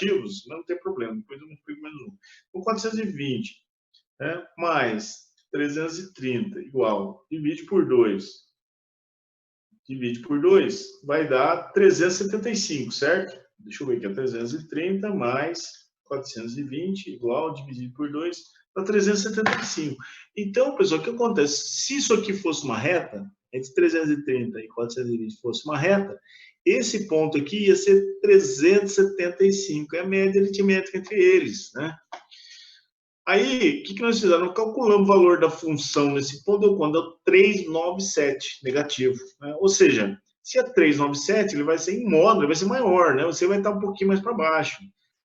negativos, não tem problema, depois eu multiplico menos 1. Então, 420, né, mais 330 igual, divide por 2. Divide por 2, vai dar 375, certo? Deixa eu ver aqui, 330 mais 420 igual, dividido por 2, dá 375. Então, pessoal, o que acontece? Se isso aqui fosse uma reta, entre 330 e 420 fosse uma reta, esse ponto aqui ia ser 375, é a média aritmética entre eles, né? Aí, o que nós fizemos? Nós calculamos o valor da função nesse ponto, deu quanto? Deu 397, negativo. Né? Ou seja, se é 397, ele vai ser em módulo, ele vai ser maior, né? Você vai estar um pouquinho mais para baixo.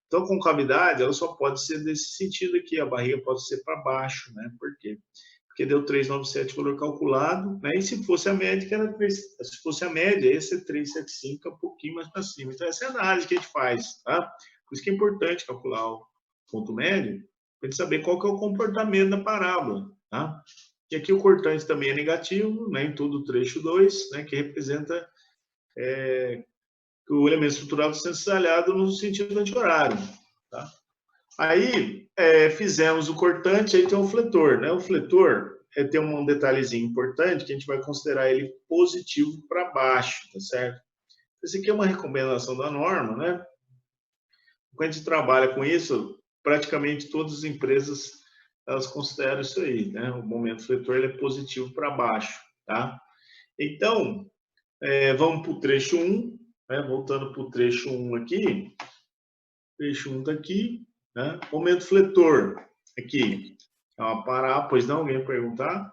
Então, a concavidade, ela só pode ser desse sentido aqui, a barriga pode ser para baixo, né? Por quê? Porque deu 397 valor calculado, né? E se fosse a média, era 3, se fosse a média, ia ser 375, é um pouquinho mais para cima. Então, essa é a análise que a gente faz, tá? Por isso que é importante calcular o ponto médio, para a gente saber qual que é o comportamento da parábola, tá? E aqui o cortante também é negativo, né? Em todo o trecho 2, né? Que representa o elemento estrutural está sendo desalhado no sentido anti-horário, tá? Aí, fizemos o cortante, aí tem o fletor, né? O fletor tem um detalhezinho importante que a gente vai considerar ele positivo para baixo, tá certo? Esse aqui é uma recomendação da norma, né? Quando a gente trabalha com isso, praticamente todas as empresas elas consideram isso aí, né? O momento fletor ele é positivo para baixo, tá? Então, vamos para o trecho 1, né? Voltando para o trecho 1 aqui, trecho 1 daqui, né? Momento fletor, aqui, é uma parábola, pois não, alguém perguntar?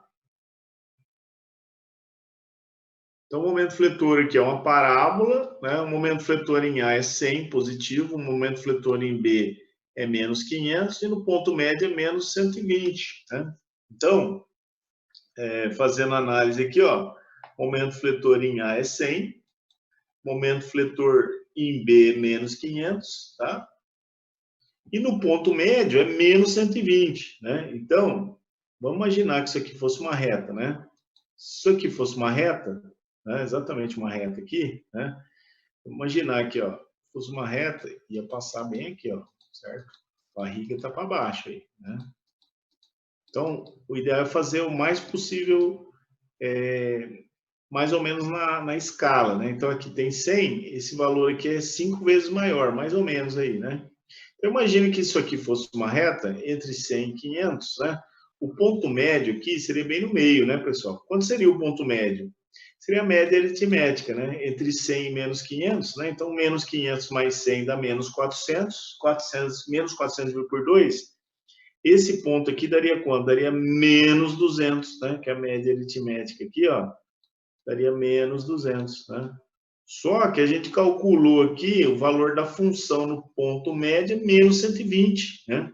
Então, o momento fletor aqui é uma parábola, né? O momento fletor em A é 100, positivo, o momento fletor em B é menos 500 e no ponto médio é menos 120, né? Então, fazendo análise aqui, ó, momento fletor em A é 100, momento fletor em B é menos 500, tá? E no ponto médio é menos 120, né? Então, vamos imaginar que isso aqui fosse uma reta, né? Se isso aqui fosse uma reta, né? Exatamente uma reta aqui, né? Vamos imaginar aqui, ó, fosse uma reta, ia passar bem aqui, ó, certo? A barriga está para baixo aí, né? Então, o ideal é fazer o mais possível, mais ou menos na escala, né? Então, aqui tem 100, esse valor aqui é 5 vezes maior, mais ou menos aí, né? Eu imagino que isso aqui fosse uma reta entre 100 e 500, né? O ponto médio aqui seria bem no meio, né, pessoal? Quanto seria o ponto médio? Seria a média aritmética, né? Entre 100 e menos 500, né? Então, menos 500 mais 100 dá menos 400. 400 menos 400 por 2. Esse ponto aqui daria quanto? Daria menos 200, né? Que é a média aritmética aqui, ó. Daria menos 200, né? Só que a gente calculou aqui o valor da função no ponto médio é menos 120, né?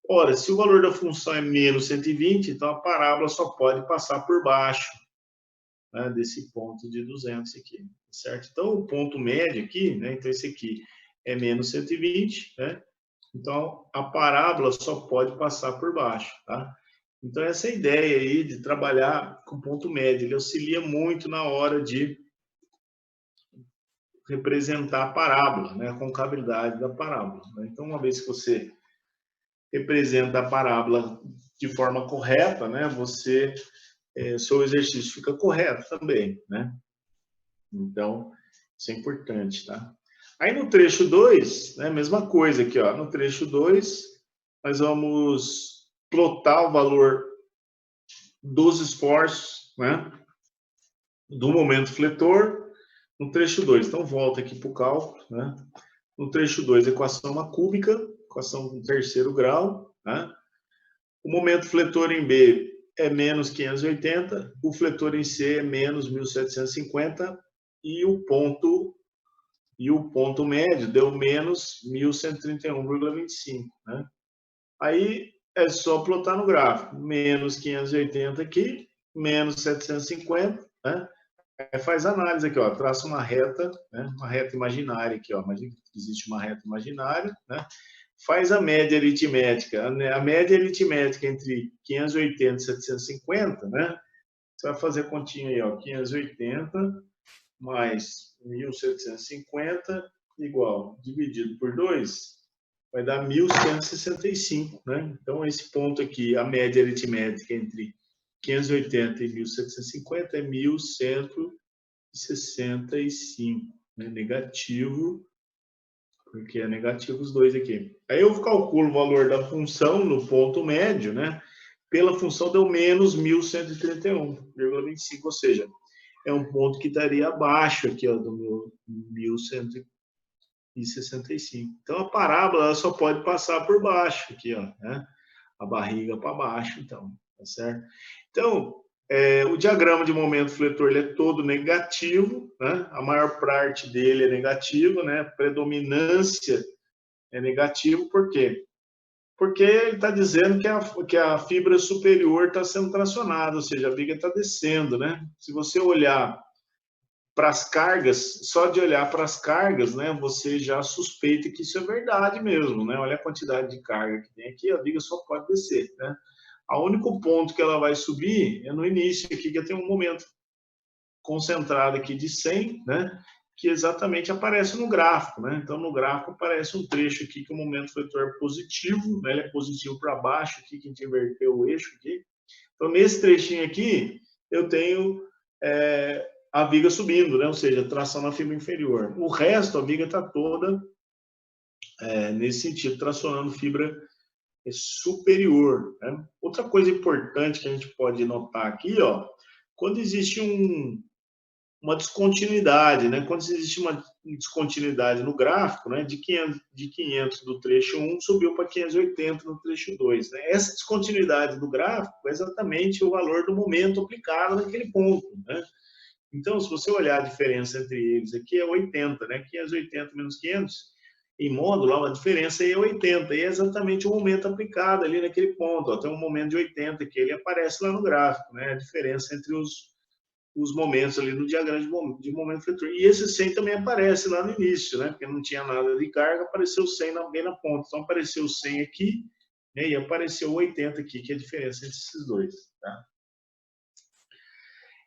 Ora, se o valor da função é menos 120, então a parábola só pode passar por baixo, né, desse ponto de 200 aqui, certo? Então, o ponto médio aqui, né? Então, esse aqui é menos 120, né? Então, a parábola só pode passar por baixo, tá? Então, essa ideia aí de trabalhar com ponto médio, ele auxilia muito na hora de representar a parábola, né? A concavidade da parábola, né? Então, uma vez que você representa a parábola de forma correta, né? Você, seu exercício fica correto também, né? Então, isso é importante, tá? Aí no trecho 2, né, mesma coisa aqui, ó. No trecho 2, nós vamos plotar o valor dos esforços, né, do momento fletor no trecho 2. Então, volta aqui para o cálculo, né? No trecho 2, equação cúbica, equação do terceiro grau, né? O momento fletor em B é menos 580, o fletor em C é menos 1750 e o ponto médio deu menos 1131,25, né? Aí é só plotar no gráfico, menos 580 aqui, menos 750, né? Faz análise aqui, ó, traça uma reta, né? Uma reta imaginária aqui, ó, imagina que existe uma reta imaginária, né? Faz a média aritmética, a média aritmética entre 580 e 750, né? Você vai fazer a continha aí, ó, 580 mais 1750 igual dividido por 2 vai dar 1.165, né? Então, esse ponto aqui, a média aritmética entre 580 e 1.750 é 1.165, né? Negativo, porque é negativo os dois aqui. Aí eu calculo o valor da função no ponto médio, né? Pela função deu menos 1.131,25, ou seja, é um ponto que estaria abaixo aqui, ó, do meu 1.165. Então, a parábola ela só pode passar por baixo aqui, ó, né? A barriga para baixo, então, tá certo? Então, o diagrama de momento fletor ele é todo negativo, né? A maior parte dele é negativo, né? Predominância é negativo, por quê? Porque ele está dizendo que a fibra superior está sendo tracionada, ou seja, a viga está descendo, né? Se você olhar para as cargas, só de olhar para as cargas, né, você já suspeita que isso é verdade mesmo, né? Olha a quantidade de carga que tem aqui, a viga só pode descer, né? O único ponto que ela vai subir é no início aqui, que tem um momento concentrado aqui de 100, né? Que exatamente aparece no gráfico, né? Então, no gráfico aparece um trecho aqui que o momento fletor é positivo, né? Ele é positivo para baixo aqui, que a gente inverteu o eixo aqui. Então, nesse trechinho aqui, eu tenho a viga subindo, né? Ou seja, tração na fibra inferior. O resto, a viga está toda nesse sentido, tracionando fibra superior, né? Outra coisa importante que a gente pode notar aqui, ó, quando existe uma descontinuidade, né? Quando existe uma descontinuidade no gráfico, né? De 500 do trecho 1 subiu para 580 no trecho 2, né? Essa descontinuidade do gráfico é exatamente o valor do momento aplicado naquele ponto, né? Então, se você olhar a diferença entre eles aqui é 80, né? 580 menos 500, em módulo, a diferença aí é 80, e é exatamente o momento aplicado ali naquele ponto. Ó, tem um momento de 80 que ele aparece lá no gráfico, né? A diferença entre os momentos ali no diagrama de momento fletor. E esse 100 também aparece lá no início, né? Porque não tinha nada de carga, apareceu 100 bem na ponta. Então, apareceu 100 aqui, né? E apareceu 80 aqui, que é a diferença entre esses dois, tá?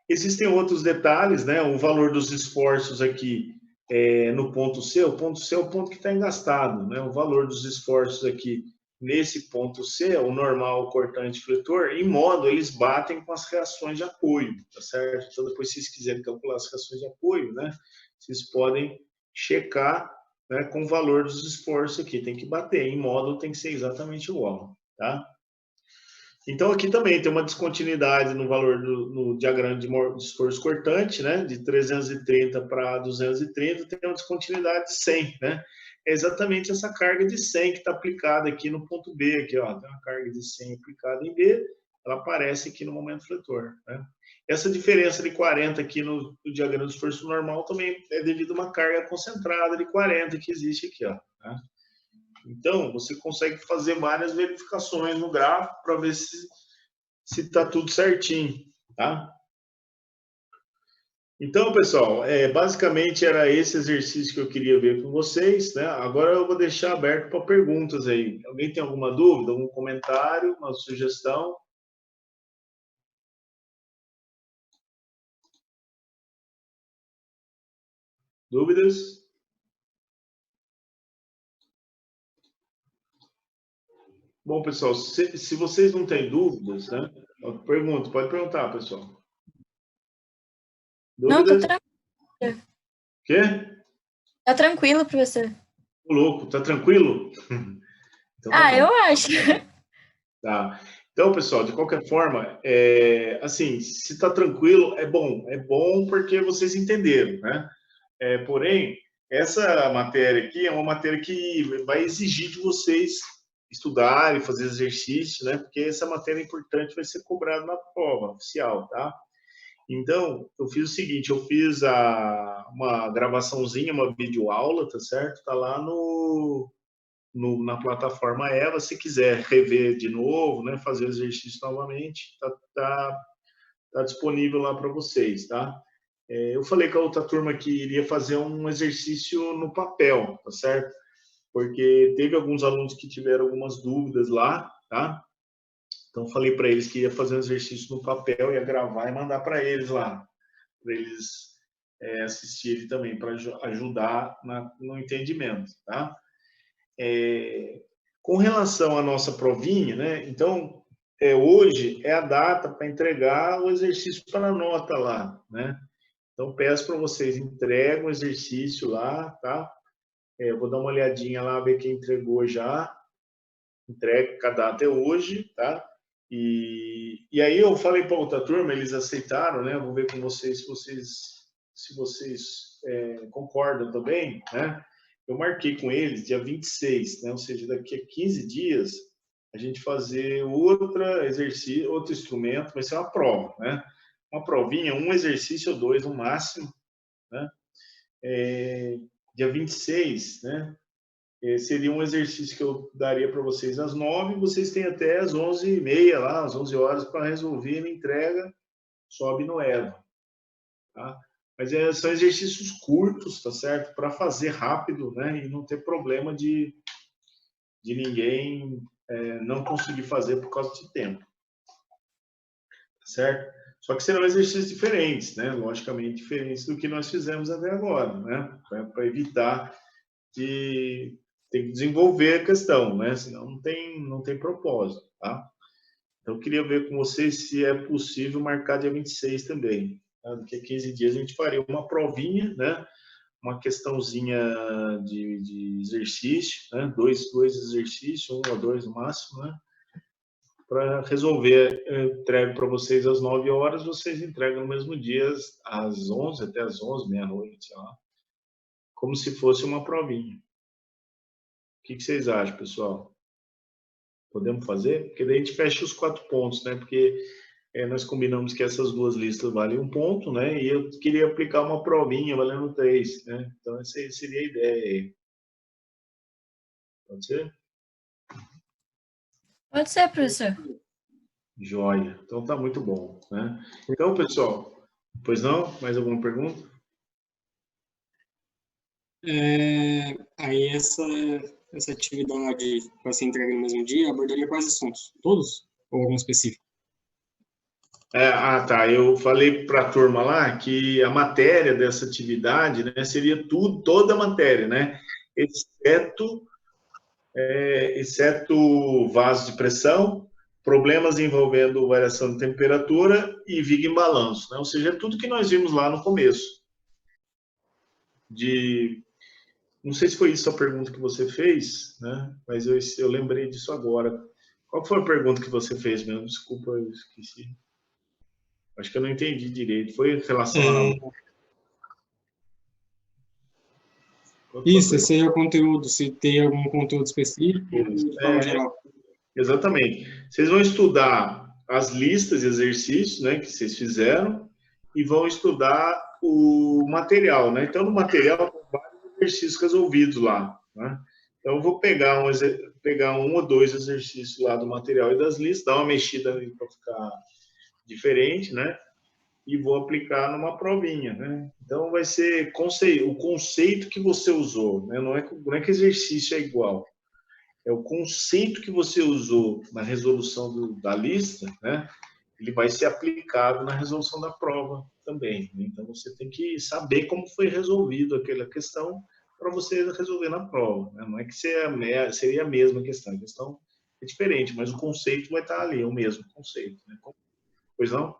Existem outros detalhes, né? O valor dos esforços aqui no ponto C, o ponto C é o ponto que está engastado, né? O valor dos esforços aqui nesse ponto C, o normal, o cortante, fletor, em modo eles batem com as reações de apoio, tá certo? Então, depois, se vocês quiserem calcular as reações de apoio, né? Vocês podem checar, né, com o valor dos esforços aqui. Tem que bater, em modo tem que ser exatamente igual, tá? Então, aqui também tem uma descontinuidade no valor no diagrama de esforço cortante, né? De 330 para 230, tem uma descontinuidade de 100, né? É exatamente essa carga de 100 que está aplicada aqui no ponto B, aqui, ó. Tem uma carga de 100 aplicada em B, ela aparece aqui no momento fletor, né? Essa diferença de 40 aqui no diagrama de esforço normal também é devido a uma carga concentrada de 40 que existe aqui, ó. Né? Então, você consegue fazer várias verificações no gráfico para ver se está tudo certinho, tá? Então, pessoal, basicamente era esse exercício que eu queria ver com vocês, né? Agora eu vou deixar aberto para perguntas aí. Alguém tem alguma dúvida, algum comentário, uma sugestão? Dúvidas? Bom, pessoal, se vocês não têm dúvidas, né? Pode perguntar, pessoal. Não, tô Dúvidas? tranquila. Quê? Tá tranquilo, professor. Ô, louco, tá tranquilo? Então tá bom. Eu acho. Tá. Então, pessoal, de qualquer forma, assim, se está tranquilo, é bom porque vocês entenderam, né? Porém, essa matéria aqui é uma matéria que vai exigir de vocês estudarem, fazer exercício, né? Porque essa matéria é importante, vai ser cobrada na prova oficial, tá? Então, eu fiz o seguinte, eu fiz uma gravaçãozinha, uma videoaula, tá certo? Tá lá na plataforma Eva, se quiser rever de novo, né, fazer o exercício novamente, tá disponível lá para vocês, tá? Eu falei com a outra turma que iria fazer um exercício no papel, tá certo? Porque teve alguns alunos que tiveram algumas dúvidas lá, tá? Então falei para eles que ia fazer um exercício no papel, ia gravar e mandar para eles lá, para eles assistir ele também, para ajudar no entendimento, tá? Com relação à nossa provinha, né? Então, hoje é a data para entregar o exercício para a nota lá, né? Então, peço para vocês entreguem o exercício lá, tá? Eu vou dar uma olhadinha lá, ver quem entregou já. Entrega, a data é hoje, tá? E aí eu falei para outra turma, eles aceitaram, né? Vou ver com vocês se vocês concordam também, né? Eu marquei com eles dia 26, né? Ou seja, daqui a 15 dias a gente fazer outro exercício, outro instrumento, vai ser uma prova, né? Uma provinha, um exercício ou dois no máximo, né? Dia 26, né? Seria um exercício que eu daria para vocês às 9, vocês têm até às 11h30 lá, às 11 horas para resolver a entrega, sobe no EVA, tá? Mas são exercícios curtos, tá certo? Para fazer rápido, né? E não ter problema de ninguém não conseguir fazer por causa de tempo, tá certo? Só que serão exercícios diferentes, né? Logicamente diferentes do que nós fizemos até agora, né? Para evitar de ter que desenvolver a questão, né? Senão não tem propósito, tá? Então, eu queria ver com vocês se é possível marcar dia 26 também. Tá? Daqui a 15 dias a gente faria uma provinha, né? Uma questãozinha de exercício, né? Dois exercícios, um ou dois no máximo, né? Para resolver, eu entrego para vocês às 9 horas, vocês entregam no mesmo dia, às 11, até às 11, meia-noite, sei lá. Como se fosse uma provinha. O que vocês acham, pessoal? Podemos fazer? Porque daí a gente fecha os 4 pontos, né? Porque nós combinamos que essas duas listas valem 1 ponto, né? E eu queria aplicar uma provinha valendo 3, né? Então, essa seria a ideia aí. Pode ser? Pode ser, professor. Joia. Então, tá muito bom, né? Então, pessoal, pois não? Mais alguma pergunta? Aí essa atividade para ser entregue no mesmo dia abordaria quais assuntos? Todos? Ou algum específico? Tá. Eu falei para a turma lá que a matéria dessa atividade, né, seria toda a matéria, né? Exceto vaso de pressão, problemas envolvendo variação de temperatura e viga em balanço, né? Ou seja, tudo que nós vimos lá no começo. Não sei se foi isso a pergunta que você fez, né? Mas eu lembrei disso agora. Qual foi a pergunta que você fez mesmo? Desculpa, eu esqueci. Acho que eu não entendi direito. Foi em relação a... Isso, esse é o conteúdo, se tem algum conteúdo específico, de forma geral. Exatamente. Vocês vão estudar as listas de exercícios, né, que vocês fizeram e vão estudar o material, né? Então, no material, tem vários exercícios resolvidos lá, né? Então, eu vou pegar um ou dois exercícios lá do material e das listas, dar uma mexida ali para ficar diferente, né? E vou aplicar numa provinha, né? Então, vai ser o conceito que você usou, né? Não é que exercício é igual. É o conceito que você usou na resolução da lista, né? Ele vai ser aplicado na resolução da prova também. Né? Então, você tem que saber como foi resolvido aquela questão para você resolver na prova. Né? Não é que seria a mesma questão. A questão é diferente, mas o conceito vai estar ali, é o mesmo conceito. Né? Pois não?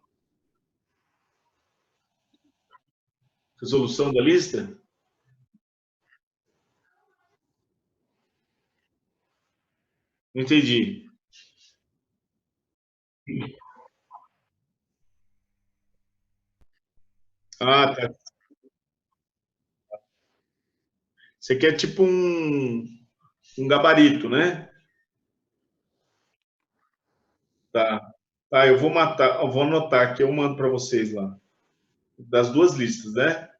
Resolução da lista? Não entendi. Ah, tá. Você quer tipo um gabarito, né? Tá. Tá, eu vou anotar aqui, eu mando para vocês lá. Das duas listas, né?